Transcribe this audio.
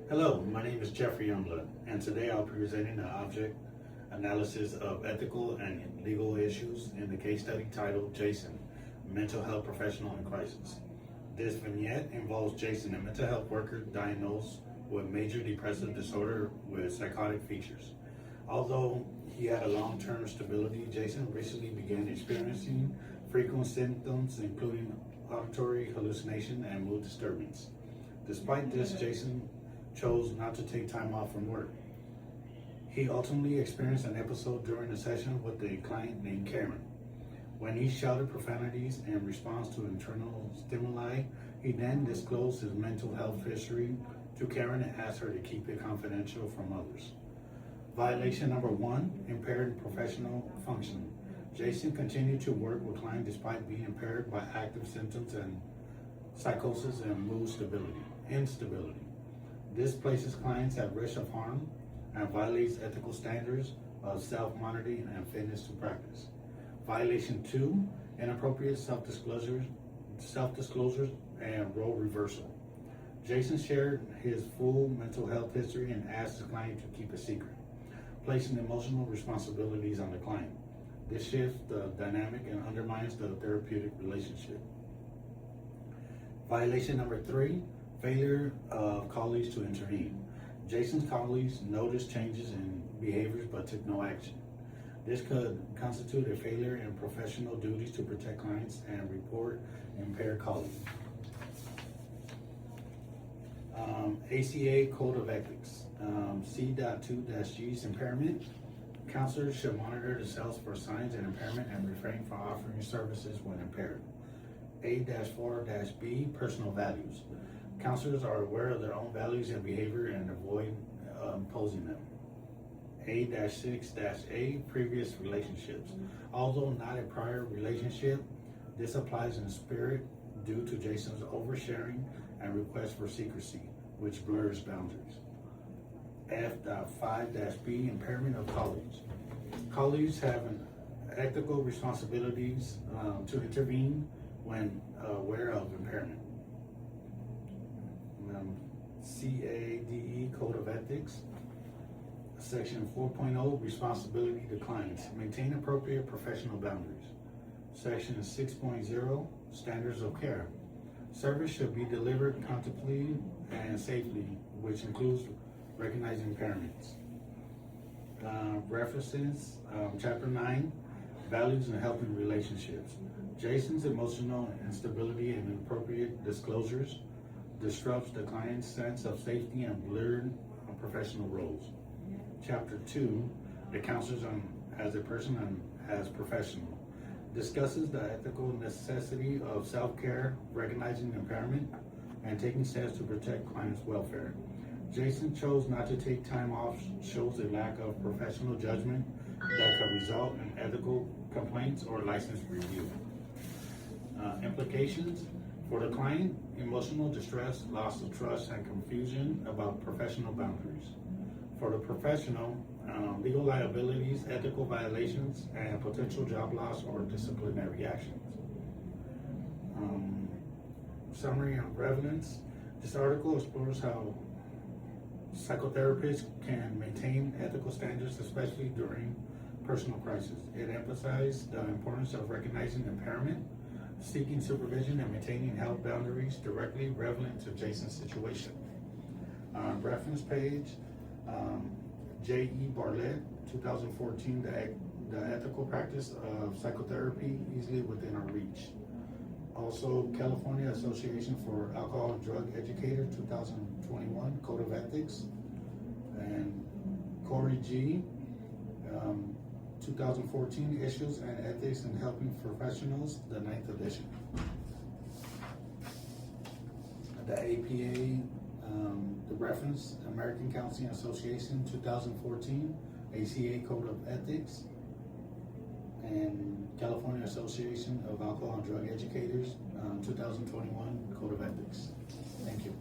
Hello, my name is Jeffrey Youngblood, and today I'll be presenting an object analysis of ethical and legal issues in the case study titled Jason, Mental Health Professional in Crisis. This vignette involves Jason, a mental health worker diagnosed with major depressive disorder with psychotic features. Although he had a long-term stability, Jason recently began experiencing frequent symptoms including auditory hallucination and mood disturbance. Despite this, Jason chose not to take time off from work. He ultimately experienced an episode during a session with a client named Karen. When he shouted profanities in response to internal stimuli, he then disclosed his mental health history to Karen and asked her to keep it confidential from others. Violation number 1, impaired professional function. Jason continued to work with clients despite being impaired by active symptoms and psychosis and mood instability. This places clients at risk of harm and violates ethical standards of self-monitoring and fitness to practice. Violation 2, inappropriate self-disclosures and role reversal. Jason shared his full mental health history and asked his client to keep it secret, placing emotional responsibilities on the client. This shifts the dynamic and undermines the therapeutic relationship. Violation number 3, failure of colleagues to intervene. Jason's colleagues noticed changes in behaviors but took no action. This could constitute a failure in professional duties to protect clients and report impaired colleagues. ACA Code of Ethics. C.2-G's impairment. Counselors should monitor themselves for signs of impairment and refrain from offering services when impaired. A-4-B, personal values. Counselors are aware of their own values and behavior and avoid imposing them. A-6-A, previous relationships. Although not a prior relationship, this applies in spirit due to Jason's oversharing and request for secrecy, which blurs boundaries. F.5-B, impairment of colleagues. Colleagues have an ethical responsibilities to intervene when aware of impairment. CADE Code of Ethics. Section 4.0, responsibility to clients. Maintain appropriate professional boundaries. Section 6.0, standards of care. Service should be delivered comfortably and safely, which includes recognizing impairments. References, Chapter 9, values and healthy relationships. Jason's emotional instability and inappropriate disclosures disrupts the client's sense of safety and blurred professional roles. Chapter 2, the counselors as a person and as professional, discusses the ethical necessity of self-care, recognizing impairment, and taking steps to protect clients' welfare. Jason chose not to take time off shows a lack of professional judgment that could result in ethical complaints or license review. Implications for the client: emotional distress, loss of trust, and confusion about professional boundaries. For the professional, legal liabilities, ethical violations, and potential job loss or disciplinary actions. Summary and relevance. This article explores how psychotherapists can maintain ethical standards, especially during personal crisis. It emphasizes the importance of recognizing impairment, seeking supervision, and maintaining health boundaries directly relevant to Jason's situation. Reference page, J.E. Bartlett, 2014, the ethical practice of psychotherapy easily within our reach. Also, California Association for Alcohol and Drug Educators, 2021, Code of Ethics. And Corey G., 2014, Issues and Ethics in Helping Professionals, the 9th edition. The APA, the reference, American Counseling Association, 2014, ACA Code of Ethics, and California Association of Alcohol and Drug Educators, 2021, Code of Ethics. Thank you.